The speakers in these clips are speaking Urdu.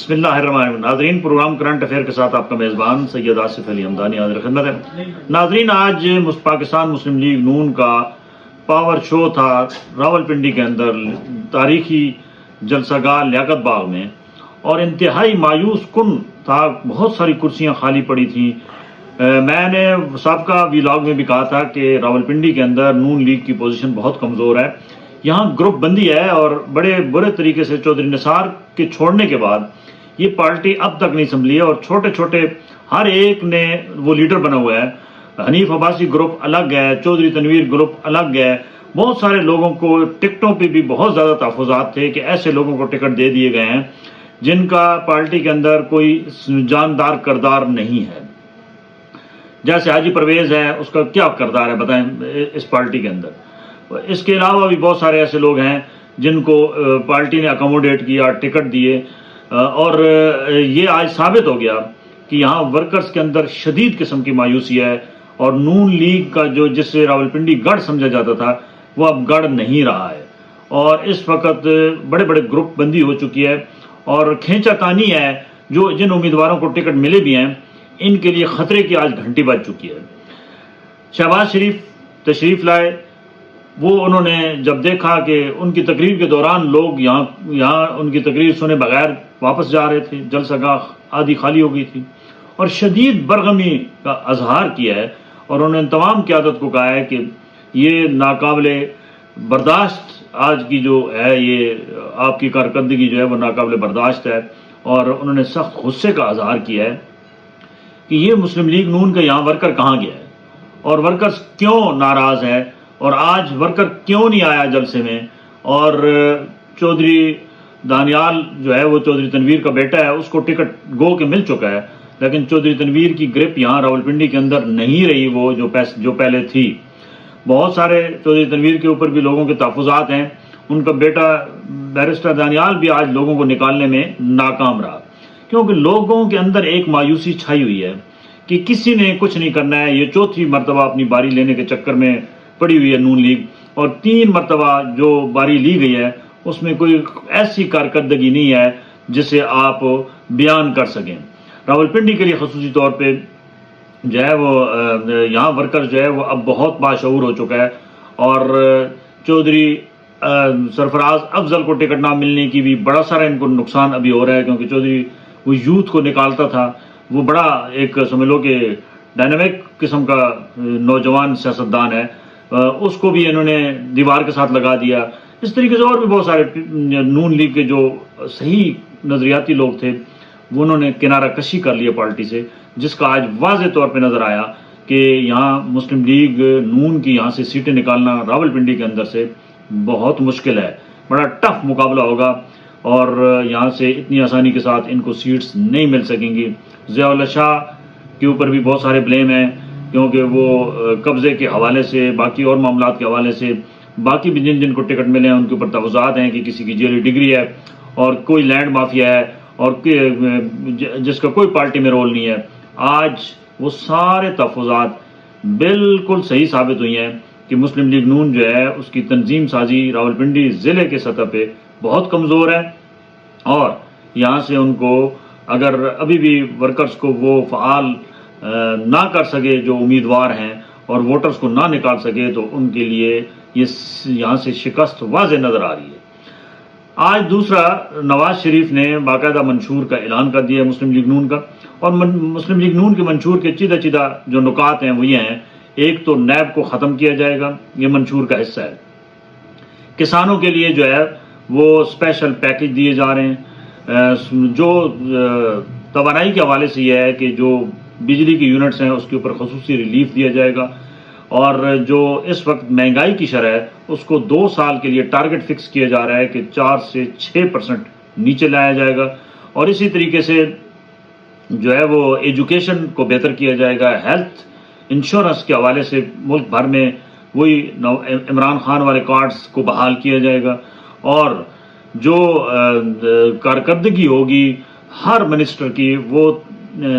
بسم اللہ الرحمن الرحیم. ناظرین، پروگرام کرنٹ افیئر کے ساتھ آپ کا میزبان سید آصف علی حمدانی حاضر خدمت ہے. ناظرین، آج پاکستان مسلم لیگ نون کا پاور شو تھا راولپنڈی کے اندر تاریخی جلسہ گاہ لیاقت باغ میں، اور انتہائی مایوس کن تھا. بہت ساری کرسیاں خالی پڑی تھیں. میں نے سابقہ ویلاگ میں بھی کہا تھا کہ راولپنڈی کے اندر نون لیگ کی پوزیشن بہت کمزور ہے. یہاں گروپ بندی ہے اور بڑے برے طریقے سے چودھری نثار کے چھوڑنے کے بعد یہ پارٹی اب تک نہیں سنبھلی ہے، اور چھوٹے چھوٹے ہر ایک نے وہ لیڈر بنا ہوا ہے. حنیف عباسی گروپ الگ ہے، چودھری تنویر گروپ الگ ہے. بہت سارے لوگوں کو ٹکٹوں پہ بھی بہت زیادہ تحفظات تھے کہ ایسے لوگوں کو ٹکٹ دے دیے گئے ہیں جن کا پارٹی کے اندر کوئی جاندار کردار نہیں ہے. جیسے حاجی پرویز ہے، اس کا کیا کردار ہے بتائیں اس پارٹی کے اندر. اس کے علاوہ بھی بہت سارے ایسے لوگ ہیں جن کو پارٹی نے اکوموڈیٹ کیا، ٹکٹ دیے، اور یہ آج ثابت ہو گیا کہ یہاں ورکرز کے اندر شدید قسم کی مایوسی ہے، اور نون لیگ کا جو جس سے راولپنڈی گڑھ سمجھا جاتا تھا وہ اب گڑھ نہیں رہا ہے، اور اس وقت بڑے بڑے گروپ بندی ہو چکی ہے، اور کھینچا تانی ہے. جو جن امیدواروں کو ٹکٹ ملے بھی ہیں ان کے لیے خطرے کی آج گھنٹی بج چکی ہے. شہباز شریف تشریف لائے. وہ انہوں نے جب دیکھا کہ ان کی تقریر کے دوران لوگ یہاں ان کی تقریر سنے بغیر واپس جا رہے تھے، جلسہ گاہ آدھی خالی ہو گئی تھی، اور شدید برغمی کا اظہار کیا ہے، اور انہوں نے تمام قیادت کو کہا ہے کہ یہ ناقابل برداشت آج کی جو ہے، یہ آپ کی کارکردگی جو ہے وہ ناقابل برداشت ہے. اور انہوں نے سخت غصے کا اظہار کیا ہے کہ یہ مسلم لیگ نون کا یہاں ورکر کہاں گیا ہے، اور ورکرز کیوں ناراض ہے، اور آج ورکر کیوں نہیں آیا جلسے میں. اور چودھری دانیال جو ہے وہ چودھری تنویر کا بیٹا ہے، اس کو ٹکٹ گو کے مل چکا ہے، لیکن چودھری تنویر کی گرپ یہاں راولپنڈی کے اندر نہیں رہی وہ جو پہلے تھی. بہت سارے چودھری تنویر کے اوپر بھی لوگوں کے تحفظات ہیں. ان کا بیٹا بیرسٹر دانیال بھی آج لوگوں کو نکالنے میں ناکام رہا، کیونکہ لوگوں کے اندر ایک مایوسی چھائی ہوئی ہے کہ کسی نے کچھ نہیں کرنا ہے. یہ چوتھی مرتبہ اپنی باری لینے کے چکر میں پڑی ہوئی ہے نون لیگ، اور 3 مرتبہ جو باری لی گئی ہے اس میں کوئی ایسی کارکردگی نہیں ہے جسے آپ بیان کر سکیں. راولپنڈی کے لیے خصوصی طور پہ جو ہے وہ یہاں ورکر جو ہے وہ اب بہت باشعور ہو چکا ہے، اور چودھری سرفراز افضل کو ٹکٹ نہ ملنے کی بھی بڑا سارا ان کو نقصان ابھی ہو رہا ہے، کیونکہ چودھری وہ یوتھ کو نکالتا تھا. وہ بڑا ایک سمجھ لو کہ ڈائنامک قسم کا نوجوان سیاستدان ہے، اس کو بھی انہوں نے دیوار کے ساتھ لگا دیا. اس طریقے سے اور بھی بہت سارے نون لیگ کے جو صحیح نظریاتی لوگ تھے وہ انہوں نے کنارہ کشی کر لیا پارٹی سے، جس کا آج واضح طور پہ نظر آیا کہ یہاں مسلم لیگ نون کی یہاں سے سیٹیں نکالنا راولپنڈی کے اندر سے بہت مشکل ہے. بڑا ٹف مقابلہ ہوگا، اور یہاں سے اتنی آسانی کے ساتھ ان کو سیٹس نہیں مل سکیں گی. ضیاء اللہ شاہ کے اوپر بھی بہت سارے بلیم ہیں، کیونکہ وہ قبضے کے حوالے سے، باقی اور معاملات کے حوالے سے، باقی بھی جن کو ٹکٹ ملے ہیں ان کے اوپر تحفظات ہیں کہ کسی کی جیلی ڈگری ہے، اور کوئی لینڈ مافیا ہے، اور جس کا کوئی پارٹی میں رول نہیں ہے. آج وہ سارے تحفظات بالکل صحیح ثابت ہوئی ہیں کہ مسلم لیگ نون جو ہے اس کی تنظیم سازی راولپنڈی ضلع کے سطح پہ بہت کمزور ہے، اور یہاں سے ان کو اگر ابھی بھی ورکرز کو وہ فعال نہ کر سکے جو امیدوار ہیں، اور ووٹرز کو نہ نکال سکے، تو ان کے لیے یہ یہاں سے شکست واضح نظر آ رہی ہے. آج دوسرا، نواز شریف نے باقاعدہ منشور کا اعلان کر دیا مسلم لیگ نون کا، اور مسلم لیگ نون کے منشور کے چیدہ جو نکات ہیں وہ یہ ہیں. ایک تو نیب کو ختم کیا جائے گا، یہ منشور کا حصہ ہے. کسانوں کے لیے جو ہے وہ اسپیشل پیکج دیے جا رہے ہیں. جو توانائی کے حوالے سے یہ ہے کہ جو بجلی کی یونٹس ہیں اس کے اوپر خصوصی ریلیف دیا جائے گا، اور جو اس وقت مہنگائی کی شرح ہے اس کو 2 سال کے لیے ٹارگٹ فکس کیا جا رہا ہے کہ 4 سے 6% نیچے لایا جائے گا. اور اسی طریقے سے جو ہے وہ ایجوکیشن کو بہتر کیا جائے گا. ہیلتھ انشورنس کے حوالے سے ملک بھر میں وہی عمران خان والے کارڈز کو بحال کیا جائے گا، اور جو کارکردگی ہوگی ہر منسٹر کی وہ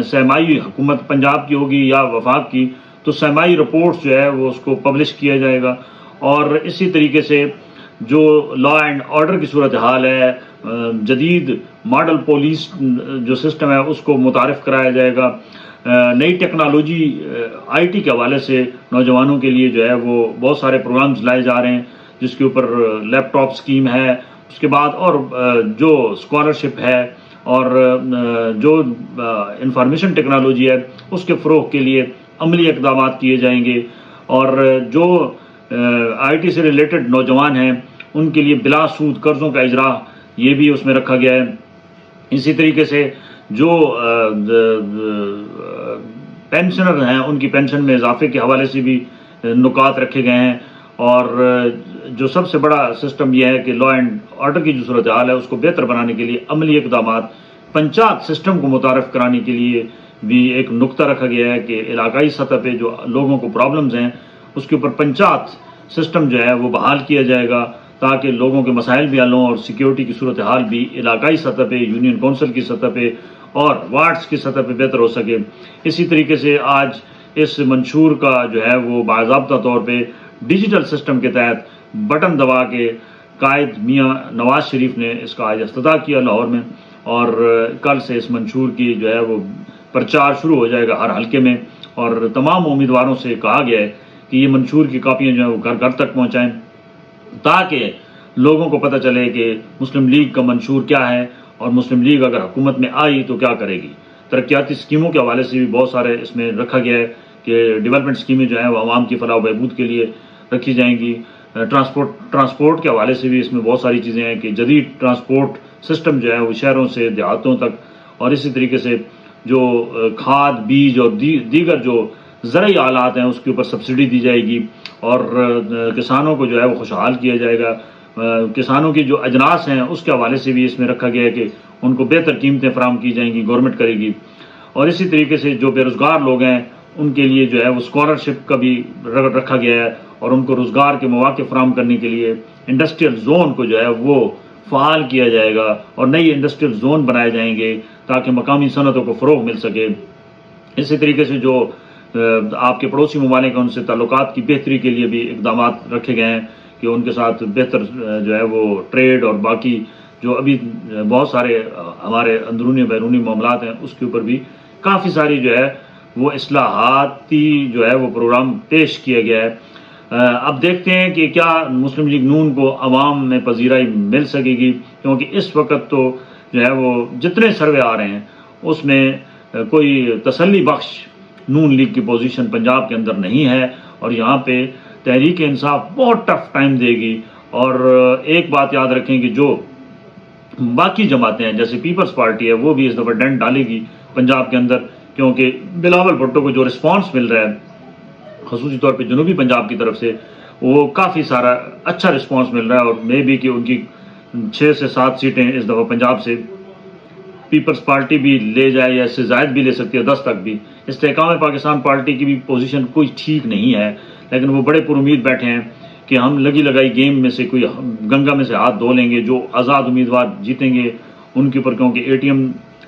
سرمائی حکومت پنجاب کی ہوگی یا وفاق کی، تو سرمائی رپورٹس جو ہے وہ اس کو پبلش کیا جائے گا. اور اسی طریقے سے جو لا اینڈ آرڈر کی صورتحال ہے جدید ماڈل پولیس جو سسٹم ہے اس کو متعارف کرایا جائے گا. نئی ٹیکنالوجی آئی ٹی کے حوالے سے نوجوانوں کے لیے جو ہے وہ بہت سارے پروگرامز لائے جا رہے ہیں, جس کے اوپر لیپ ٹاپ اسکیم ہے, اس کے بعد اور جو اسکالرشپ ہے اور جو انفارمیشن ٹیکنالوجی ہے اس کے فروغ کے لیے عملی اقدامات کیے جائیں گے. اور جو آئی ٹی سے ریلیٹڈ نوجوان ہیں ان کے لیے بلا سود قرضوں کا اجرا یہ بھی اس میں رکھا گیا ہے. اسی طریقے سے جو پینشنر ہیں ان کی پینشن میں اضافے کے حوالے سے بھی نکات رکھے گئے ہیں. اور جو سب سے بڑا سسٹم یہ ہے کہ لا اینڈ آرڈر کی جو صورتحال ہے اس کو بہتر بنانے کے لیے عملی اقدامات, پنچایت سسٹم کو متعارف کرانے کے لیے بھی ایک نقطہ رکھا گیا ہے کہ علاقائی سطح پہ جو لوگوں کو پرابلمز ہیں اس کے اوپر پنچایت سسٹم جو ہے وہ بحال کیا جائے گا تاکہ لوگوں کے مسائل بھی حل ہوں اور سیکیورٹی کی صورتحال بھی علاقائی سطح پہ, یونین کونسل کی سطح پہ اور وارڈز کی سطح پہ بہتر ہو سکے. اسی طریقے سے آج اس منشور کا جو ہے وہ باضابطہ طور پہ ڈیجیٹل سسٹم کے تحت بٹن دبا کے قائد میاں نواز شریف نے اس کا آج افتتاح کیا لاہور میں, اور کل سے اس منشور کی جو ہے وہ پرچار شروع ہو جائے گا ہر حلقے میں. اور تمام امیدواروں سے کہا گیا ہے کہ یہ منشور کی کاپیاں جو ہیں وہ گھر گھر تک پہنچائیں تاکہ لوگوں کو پتہ چلے کہ مسلم لیگ کا منشور کیا ہے اور مسلم لیگ اگر حکومت میں آئی تو کیا کرے گی. ترقیاتی اسکیموں کے حوالے سے بھی بہت سارے اس میں رکھا گیا ہے کہ ڈیولپمنٹ اسکیمیں جو ہیں وہ عوام کی فلاح و بہبود کے لیے رکھی جائیں گی. ٹرانسپورٹ کے حوالے سے بھی اس میں بہت ساری چیزیں ہیں کہ جدید ٹرانسپورٹ سسٹم جو ہے وہ شہروں سے دیہاتوں تک, اور اسی طریقے سے جو کھاد بیج اور دیگر جو زرعی آلات ہیں اس کے اوپر سبسڈی دی جائے گی اور کسانوں کو جو ہے وہ خوشحال کیا جائے گا. کسانوں کی جو اجناس ہیں اس کے حوالے سے بھی اس میں رکھا گیا ہے کہ ان کو بہتر قیمتیں فراہم کی جائیں گی, گورنمنٹ کرے گی. اور اسی طریقے سے جو بے روزگار لوگ ہیں ان کے لیے جو ہے وہ اسکالرشپ کا بھی رکھا گیا ہے اور ان کو روزگار کے مواقع فراہم کرنے کے لیے انڈسٹریل زون کو جو ہے وہ فعال کیا جائے گا اور نئی انڈسٹریل زون بنائے جائیں گے تاکہ مقامی صنعتوں کو فروغ مل سکے. اسی طریقے سے جو آپ کے پڑوسی ممالک ہیں ان سے تعلقات کی بہتری کے لیے بھی اقدامات رکھے گئے ہیں کہ ان کے ساتھ بہتر جو ہے وہ ٹریڈ اور باقی جو ابھی بہت سارے ہمارے اندرونی بیرونی معاملات ہیں اس کے اوپر بھی کافی ساری جو ہے وہ اصلاحاتی جو ہے وہ پروگرام پیش کیا گیا ہے. اب دیکھتے ہیں کہ کیا مسلم لیگ نون کو عوام میں پذیرائی مل سکے گی, کیونکہ اس وقت تو جو ہے وہ جتنے سروے آ رہے ہیں اس میں کوئی تسلی بخش نون لیگ کی پوزیشن پنجاب کے اندر نہیں ہے اور یہاں پہ تحریک انصاف بہت ٹف ٹائم دے گی. اور ایک بات یاد رکھیں کہ جو باقی جماعتیں ہیں جیسے پیپلز پارٹی ہے وہ بھی اس دفعہ ڈنڈ ڈالے گی پنجاب کے اندر, کیونکہ بلاول بھٹو کو جو رسپانس مل رہا ہے خصوصی طور پہ جنوبی پنجاب کی طرف سے وہ کافی سارا اچھا رسپانس مل رہا ہے. اور مے بی کہ ان کی 6 سے 7 سیٹیں اس دفعہ پنجاب سے پیپلز پارٹی بھی لے جائے یا اس سے زائد بھی لے سکتی ہے, 10 تک بھی. استحکام پاکستان پارٹی کی بھی پوزیشن کوئی ٹھیک نہیں ہے, لیکن وہ بڑے پر امید بیٹھے ہیں کہ ہم لگی لگائی گیم میں سے کوئی گنگا میں سے ہاتھ دھو لیں گے. جو آزاد امیدوار جیتیں گے ان کے اوپر کیونکہ ATM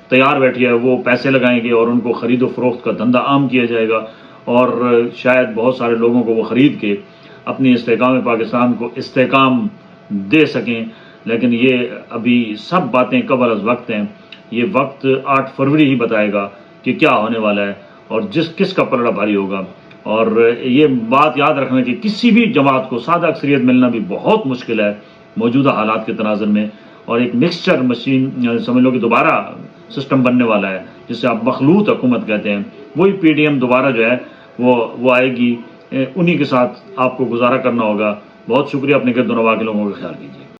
تیار بیٹھی ہے وہ پیسے لگائیں گے اور ان کو خرید و فروخت کا دھندا عام کیا جائے گا اور شاید بہت سارے لوگوں کو وہ خرید کے اپنی استحکام پاکستان کو استحکام دے سکیں. لیکن یہ ابھی سب باتیں قبل از وقت ہیں. یہ وقت 8 فروری ہی بتائے گا کہ کیا ہونے والا ہے اور کس کا پلڑا بھاری ہوگا. اور یہ بات یاد رکھنا کہ کسی بھی جماعت کو سادہ اکثریت ملنا بھی بہت مشکل ہے موجودہ حالات کے تناظر میں, اور ایک مکسچر مشین سمجھ لو کہ دوبارہ سسٹم بننے والا ہے جسے آپ مخلوط حکومت کہتے ہیں. وہی PDM دوبارہ جو ہے وہ آئے گی, انہی کے ساتھ آپ کو گزارا کرنا ہوگا. بہت شکریہ, اپنے گرد و نواح کے لوگوں کا خیال کیجیے.